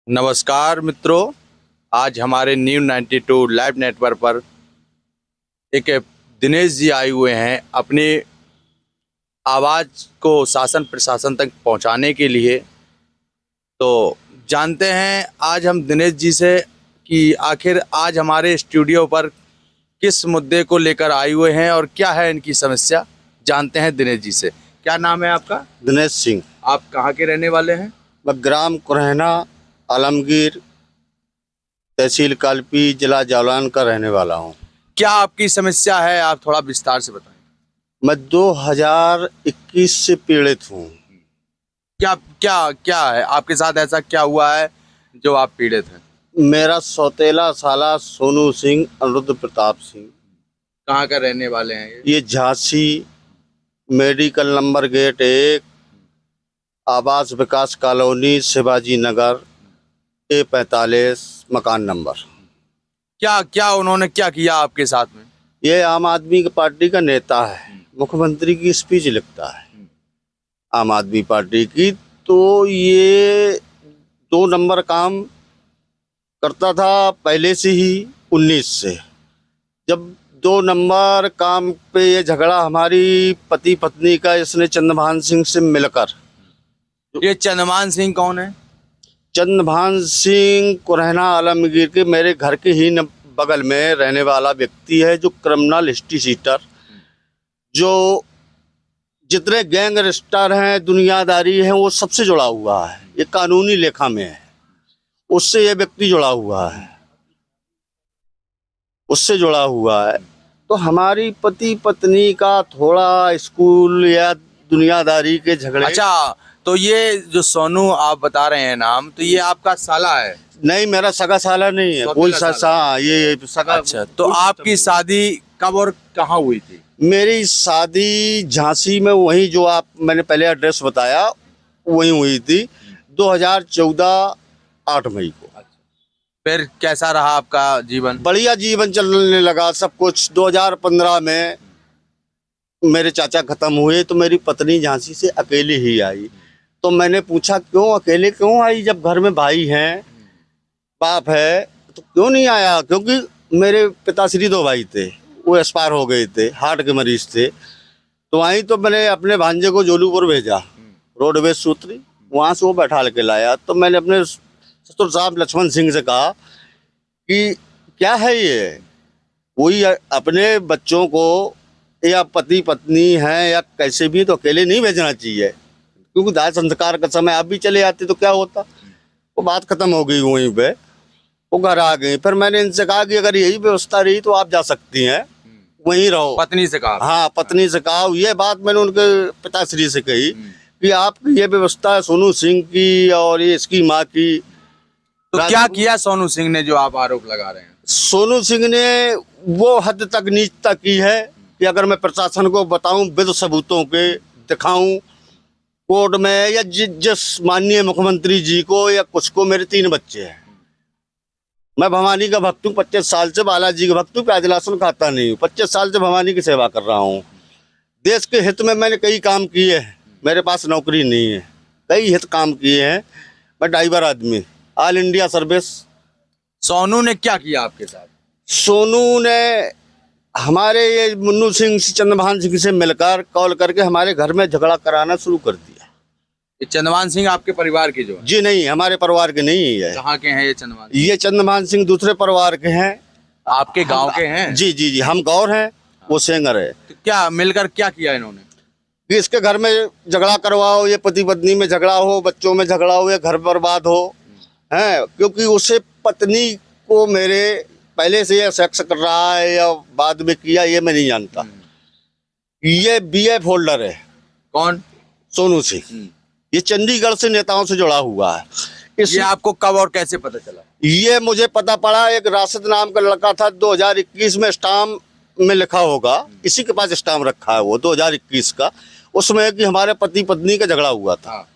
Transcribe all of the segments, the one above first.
नमस्कार मित्रों, आज हमारे न्यू 92 लाइव नेटवर्क पर एक दिनेश जी आए हुए हैं अपनी आवाज़ को शासन प्रशासन तक पहुंचाने के लिए। तो जानते हैं आज हम दिनेश जी से कि आखिर आज हमारे स्टूडियो पर किस मुद्दे को लेकर आए हुए हैं और क्या है इनकी समस्या। जानते हैं दिनेश जी से। क्या नाम है आपका? दिनेश सिंह। आप कहाँ के रहने वाले हैं? मैं ग्राम कुरहना, आलमगीर, तहसील कालपी, जिला जालौन का रहने वाला हूँ। क्या आपकी समस्या है, आप थोड़ा विस्तार से बताएं। मैं 2021 से पीड़ित हूँ। क्या क्या क्या है आपके साथ? ऐसा क्या हुआ है जो आप पीड़ित हैं? मेरा सौतेला साला सोनू सिंह, अनिरुद्ध प्रताप सिंह। कहाँ का रहने वाले हैं ये? ये झांसी मेडिकल नंबर गेट 1, आवास विकास कॉलोनी, शिवाजी नगर, A45 मकान नंबर। क्या क्या उन्होंने क्या किया आपके साथ में? ये आम आदमी की पार्टी का नेता है, मुख्यमंत्री की स्पीच लिखता है आम आदमी पार्टी की। तो ये 2 नंबर काम करता था पहले से ही 19 से। जब 2 नंबर काम पे ये झगड़ा हमारी पति पत्नी का, इसने चंद्रभान सिंह से मिलकर। ये चंद्रभान सिंह कौन है? चंद्रभान सिंह कुरहना आलमगीर के मेरे घर के ही बगल में रहने वाला व्यक्ति है, जो क्रिमिनल हिस्ट्री शीटर, जो जितने गैंगस्टर हैं, दुनियादारी है, वो सबसे जुड़ा हुआ है। ये कानूनी लेखा में है, उससे ये व्यक्ति जुड़ा हुआ है, उससे जुड़ा हुआ है। तो हमारी पति पत्नी का थोड़ा स्कूल या दुनियादारी के झगड़े। अच्छा, तो ये जो सोनू आप बता रहे हैं नाम, तो ये आपका साला है? नहीं, मेरा सगा साला नहीं है, कोई साला, ये सगा। अच्छा, तो आपकी शादी कब और कहाँ हुई थी? मेरी शादी झांसी में, वही जो आप मैंने पहले एड्रेस बताया, वही हुई थी 2014 8 मई को। फिर कैसा रहा आपका जीवन? बढ़िया जीवन चलने लगा सब कुछ। 2015 में मेरे चाचा खत्म हुए तो मेरी पत्नी झांसी से अकेली ही आई। तो मैंने पूछा क्यों अकेले क्यों आई, जब घर में भाई हैं, बाप है, तो क्यों नहीं आया? क्योंकि मेरे पिताश्री 2 भाई थे, वो एक्सपायर हो गए थे, हार्ट के मरीज थे। तो आई तो मैंने अपने भांजे को जोलूपुर भेजा, रोडवेज सूत्री, वहाँ से वो बैठा के लाया। तो मैंने अपने ससुर साहब लक्ष्मण सिंह से कहा कि क्या है ये, कोई अपने बच्चों को या पति पत्नी हैं या कैसे भी, तो अकेले नहीं भेजना चाहिए, क्योंकि दाह संस्कार का समय आप भी चले आते तो क्या होता। वो बात खत्म हो गई वहीं पे, वो घर आ गई। फिर मैंने इनसे कहा कि अगर यही व्यवस्था रही तो आप जा सकती हैं, वहीं रहो। पत्नी से कहा? हाँ, पत्नी से कहा। ये बात मैंने उनके पिताश्री से कही कि आपकी ये व्यवस्था है सोनू सिंह की और ये इसकी माँ की। तो क्या किया सोनू सिंह ने जो आप आरोप लगा रहे हैं? सोनू सिंह ने वो हद तक नीचता की है कि अगर मैं प्रशासन को बताऊं, विद सबूतों के दिखाऊं कोर्ट में, या जिस माननीय मुख्यमंत्री जी को या कुछ को, मेरे 3 बच्चे हैं। मैं भवानी का भक्त हूँ, 25 साल से बालाजी का भक्त हूँ, प्याज लहसुन खाता नहीं हूँ, 25 साल से भवानी की सेवा कर रहा हूँ। देश के हित में मैंने कई काम किए हैं, मेरे पास नौकरी नहीं है, कई हित काम किए हैं। मैं ड्राइवर आदमी, ऑल इंडिया सर्विस। सोनू ने क्या किया आपके साथ? सोनू ने हमारे ये मुन्नू सिंह से, चंद्रभान सिंह से मिलकर कॉल करके हमारे घर में झगड़ा कराना शुरू कर दिया। ये चंद्रभान सिंह आपके परिवार के जो है? जी नहीं, हमारे परिवार के नहीं है। कहाँ के हैं ये चंद्रभान? ये चंद्रभान सिंह दूसरे परिवार के हैं। आपके गांव के हैं? जी जी जी, हम गौर हैं, वो सेंगर है। तो क्या मिलकर क्या किया इन्होंने? कि इसके घर में झगड़ा करवाओ, ये पति पत्नी में झगड़ा हो, बच्चों में झगड़ा हो, या घर बर्बाद हो, हैं। क्योंकि उसे पत्नी को मेरे पहले से ये सेक्स कर रहा है या बाद में किया, ये मैं नहीं जानता। ये BF होल्डर है। कौन? सोनू सिंह। ये चंडीगढ़ से नेताओं से जुड़ा हुआ है। ये आपको कब और कैसे पता चला? ये मुझे पता पड़ा, एक राशिद नाम का लड़का था, 2021 में स्टाम्प में लिखा होगा, इसी के पास स्टाम्प रखा है वो 2021 का। उसमें कि हमारे पति पत्नी का झगड़ा हुआ था,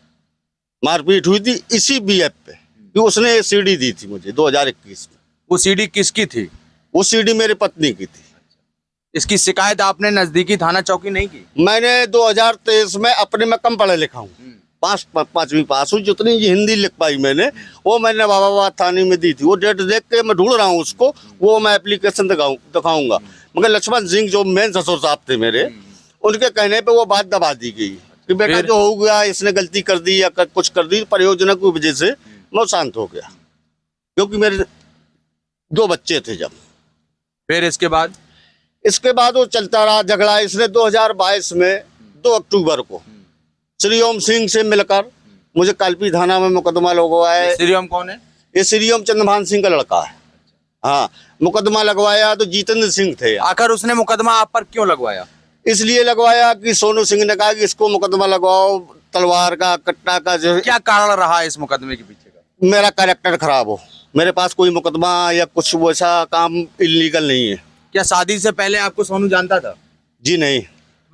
मारपीट हुई थी, इसी BF पे कि उसने ये CD दी थी मुझे 2021 में। वो CD किसकी थी? वो CD मेरी पत्नी की थी। इसकी शिकायत आपने नजदीकी थाना चौकी नहीं की? मैंने 2023 में, अपने में कम पढ़ा लिखा हूँ, पांचवी पास हूँ। जितनी हिंदी लिख पाई मैंने वो मैंने बाबा थाने में दी थी। वो डेट देख के मैं ढूंढ रहा हूँ उसको, वो मैं एप्लीकेशन दिखाऊंगा। मगर लक्ष्मण सिंह जो मेन ससुर साहब थे मेरे, उनके कहने पे वो बात दबा दी गई कि बेटा जो हो गया इसने गलती कर दी या कुछ कर दी, परियोजना की वजह से मैं शांत हो गया, क्योंकि मेरे 2 बच्चे थे। जब फिर इसके बाद वो चलता रहा झगड़ा। इसने 2022 में 2 अक्टूबर को श्री ओम सिंह से मिलकर मुझे कालपी थाना में मुकदमा लगवाया। श्री ओम कौन है? ये श्री ओम चंद्रभान सिंह का लड़का है। हाँ, मुकदमा लगवाया तो जितेंद्र सिंह थे। आखिर उसने मुकदमा आप पर क्यों लगवाया? इसलिए लगवाया कि सोनू सिंह ने कहा कि इसको मुकदमा लगवाओ, तलवार का, कट्टा का। जो क्या कारण रहा इस मुकदमे के पीछे का? मेरा कैरेक्टर खराब हो। मेरे पास कोई मुकदमा या कुछ वैसा काम इलीगल नहीं है। क्या शादी से पहले आपको सोनू जानता था? जी नहीं।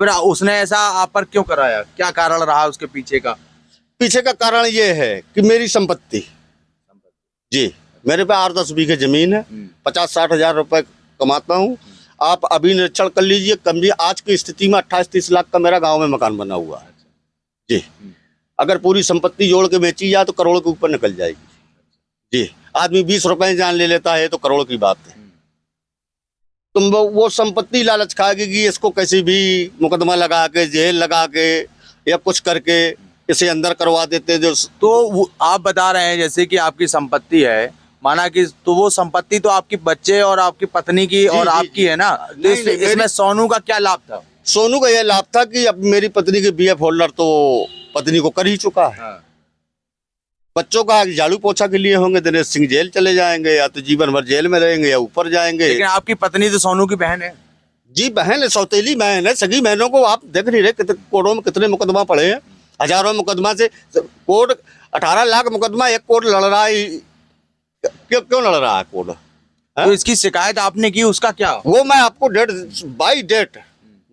फिर उसने ऐसा आप पर क्यों कराया? क्या कारण रहा उसके पीछे का? पीछे का कारण ये है कि मेरी संपत्ति, जी मेरे पे 8-10 बीघे जमीन है, 50-60 हजार रुपए कमाता हूँ। आप अभी निरीक्षण कर लीजिए, कम आज की स्थिति में 28-30 लाख का मेरा गांव में मकान बना हुआ है। जी, अगर पूरी संपत्ति जोड़ के बेची जाए तो करोड़ के ऊपर निकल जाएगी। जी, आदमी 20 रुपए जान ले लेता है तो करोड़ की बात है। तुम वो संपत्ति लालच खाएगी कि इसको कैसे भी मुकदमा लगा के, जेल लगा के या कुछ करके इसे अंदर करवा देते। जो तो आप बता रहे हैं जैसे कि आपकी संपत्ति है, माना कि तो वो संपत्ति तो आपके बच्चे और आपकी पत्नी की और आपकी है ना, तो इसमें सोनू का क्या लाभ था? सोनू का यह लाभ था कि अब मेरी पत्नी के बीएफ होल्डर तो पत्नी को कर ही चुका है। हाँ। बच्चों का झाड़ू पोछा के लिए होंगे, दिनेश सिंह जेल चले जाएंगे, या तो जीवन भर जेल में रहेंगे या ऊपर जाएंगे। लेकिन आपकी पत्नी तो सोनू की बहन है। जी बहन है, सौतेली बहन है। सगी बहनों को आप देख नहीं रहे कोर्टों में कितने मुकदमा पड़े हैं, हजारों मुकदमा से कोर्ट 18 लाख मुकदमा एक कोर्ट लड़ रहा है। क्यों लड़ रहा है कोर्ट? तो इसकी शिकायत आपने की, उसका क्या? वो मैं आपको डेट बाई डेट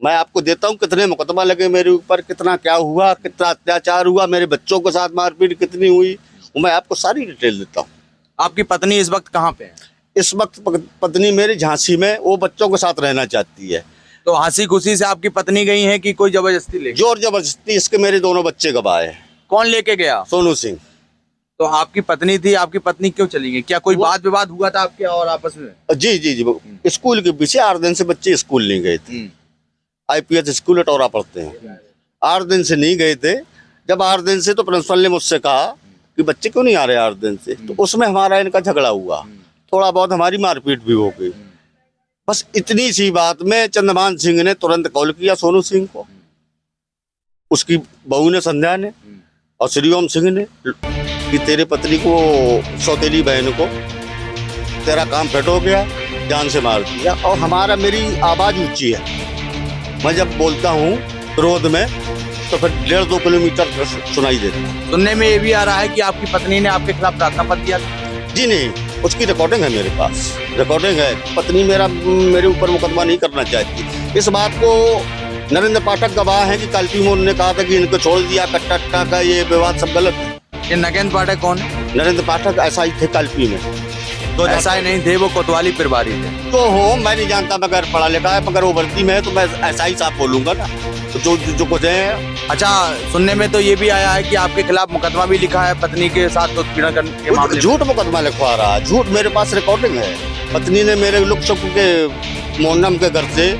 मैं आपको देता हूँ, कितने मुकदमा लगे मेरे ऊपर, कितना क्या हुआ, कितना अत्याचार हुआ, मेरे बच्चों के साथ मारपीट कितनी हुई, मैं आपको सारी डिटेल देता हूँ। आपकी पत्नी इस वक्त कहाँ पे है? इस वक्त पत्नी मेरी झांसी में, वो बच्चों के साथ रहना चाहती है। तो हंसी खुशी से आपकी पत्नी गई है कि कोई जबरदस्ती ले? जोर जबरदस्ती। इसके मेरे दोनों बच्चे गवाह हैं। कौन लेके गया? सोनू सिंह। तो आपकी पत्नी थी, आपकी पत्नी क्यों चली गई? क्या कोई वाद विवाद हुआ था आपके और आपस में? जी जी जी, स्कूल के पीछे 8 दिन से बच्चे स्कूल नहीं गए थे। IPS स्कूल टोरा पढ़ते हैं। 8 दिन से नहीं गए थे। जब 8 दिन से तो प्रिंसिपल ने मुझसे कहा कि बच्चे क्यों नहीं आ रहे 8 दिन से, तो उसमें हमारा इनका झगड़ा हुआ, थोड़ा बहुत हमारी मारपीट भी हो गई। बस इतनी सी बात में चंद्रभान सिंह ने तुरंत कॉल किया सोनू सिंह को, उसकी बहू ने, संध्या ने और श्री ओम सिंह ने, कि तेरे पत्नी को, सौतेली बहन को तेरा काम फिट हो गया, जान से मार दिया। और मेरी आवाज ऊंची है, मैं जब बोलता हूँ क्रोध में तो फिर 1.5-2 किलोमीटर सुनाई देता है। सुनने में ये भी आ रहा है कि आपकी पत्नी ने आपके खिलाफ प्रार्थना पत्र दिया। जी नहीं, उसकी रिकॉर्डिंग है मेरे पास, रिकॉर्डिंग है। पत्नी मेरे ऊपर मुकदमा नहीं करना चाहती। इस बात को नरेंद्र पाठक गवाह है कि कालपी में उन्होंने कहा था कि इनको छोड़ दिया, कट्टा का ये विवाद सब गलत है। ये नरेंद्र पाठक कौन है? नरेंद्र पाठक ऐसा ही थे कालपी में। तो ऐसा ही नहीं थे, वो कोतवाली प्रभारी थे। तो हो मैं नहीं जानता, मगर पढ़ा लिखा है, मगर वो वर्दी में है तो मैं ऐसा ही साफ बोलूंगा ना, तो जो कुछ है। अच्छा, सुनने में तो ये भी आया है कि आपके खिलाफ मुकदमा भी लिखा है पत्नी के साथ उत्पीड़न करने के मामले में। झूठ मुकदमा लिखवा रहा है, झूठ। मेरे पास रिकॉर्डिंग है। पत्नी ने मेरे लुक्सुक के मोहनम के घर से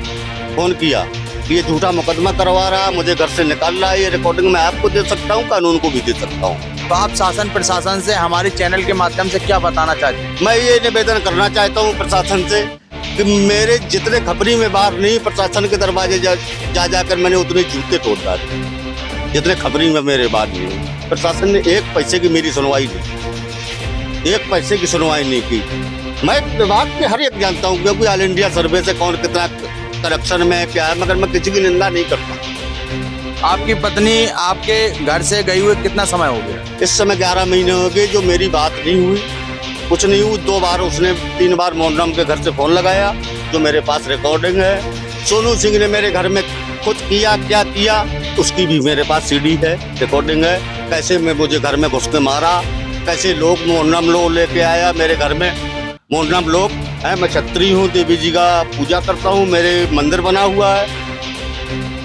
फोन किया कि ये झूठा मुकदमा करवा रहा, मुझे घर से निकाल रहा है। ये रिकॉर्डिंग मैं आपको दे सकता हूँ, कानून को भी दे सकता हूँ। तो आप शासन प्रशासन से हमारे चैनल के माध्यम से क्या बताना चाहते हैं? मैं ये निवेदन करना चाहता हूँ प्रशासन से कि मेरे जितने खपरी में बाहर नहीं, प्रशासन के दरवाजे जाकर मैंने उतने जूते तोड़ डाले जितने खपरी में मेरे बाहर नहीं। प्रशासन ने 1 पैसे की मेरी सुनवाई नहीं, 1 पैसे की सुनवाई नहीं की। मैं विभाग के हर एक जानता हूँ, क्योंकि ऑल इंडिया सर्वे से कौन कितना करप्शन में क्या है, मगर मैं किसी की निंदा नहीं करता। आपकी पत्नी आपके घर से गई हुए कितना समय हो गया? इस समय 11 महीने हो गए जो मेरी बात नहीं हुई, कुछ नहीं हुई। 2 बार उसने 3 बार मोहनराम के घर से फोन लगाया, जो मेरे पास रिकॉर्डिंग है। सोनू सिंह ने मेरे घर में खुद किया, क्या किया, उसकी भी मेरे पास CD है, रिकॉर्डिंग है। कैसे मैं मुझे घर में घुस के मारा, कैसे लोग मोहनराम लोग लेके आया मेरे घर में। मोहनराम लोग है, मैं क्षत्रिय हूँ, देवी जी का पूजा करता हूँ, मेरे मंदिर बना हुआ है,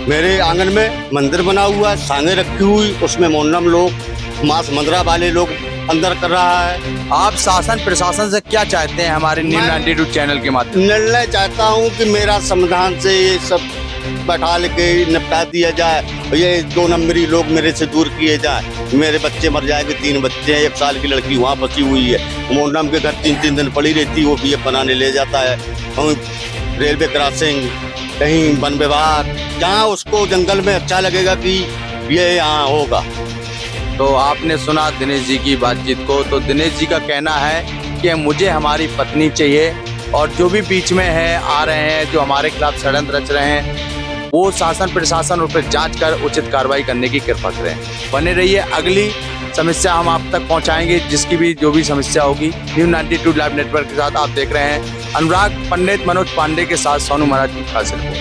मेरे आंगन में मंदिर बना हुआ है, सांगे रखी हुई, उसमें मोहल्ला में लोग मांस मंदिरा वाले लोग अंदर कर रहा है। आप शासन प्रशासन से क्या चाहते हैं हमारे न्यूज़ 92 चैनल के माध्यम निर्णय चाहता हूँ कि मेरा समाधान से ये सब बैठा के निपटा दिया जाए, ये 2 नंबरी लोग मेरे से दूर किए जाए। मेरे बच्चे मर जाएंगे, 3 बच्चे हैं, 1 साल की लड़की वहाँ फंसी हुई है, मोहल्लम के घर 3-3 दिन पड़ी रहती है, वो बीएफ बनाने ले जाता है। रेलवे क्रॉसिंग, कहीं वन विभाग, जहाँ उसको जंगल में अच्छा लगेगा कि ये यहाँ होगा। तो आपने सुना दिनेश जी की बातचीत को। तो दिनेश जी का कहना है कि मुझे हमारी पत्नी चाहिए और जो भी बीच में है आ रहे हैं, जो हमारे खिलाफ षड्यंत्र रच रहे हैं, वो शासन प्रशासन उस पर जांच कर उचित कार्रवाई करने की कृपा करें। बने रहिए, अगली समस्या हम आप तक पहुंचाएंगे, जिसकी भी जो भी समस्या होगी। न्यूज़ 92 लाइव नेटवर्क के साथ आप देख रहे हैं अनुराग पंडित मनोज पांडे के साथ सोनू महाराज की खास रिपोर्ट।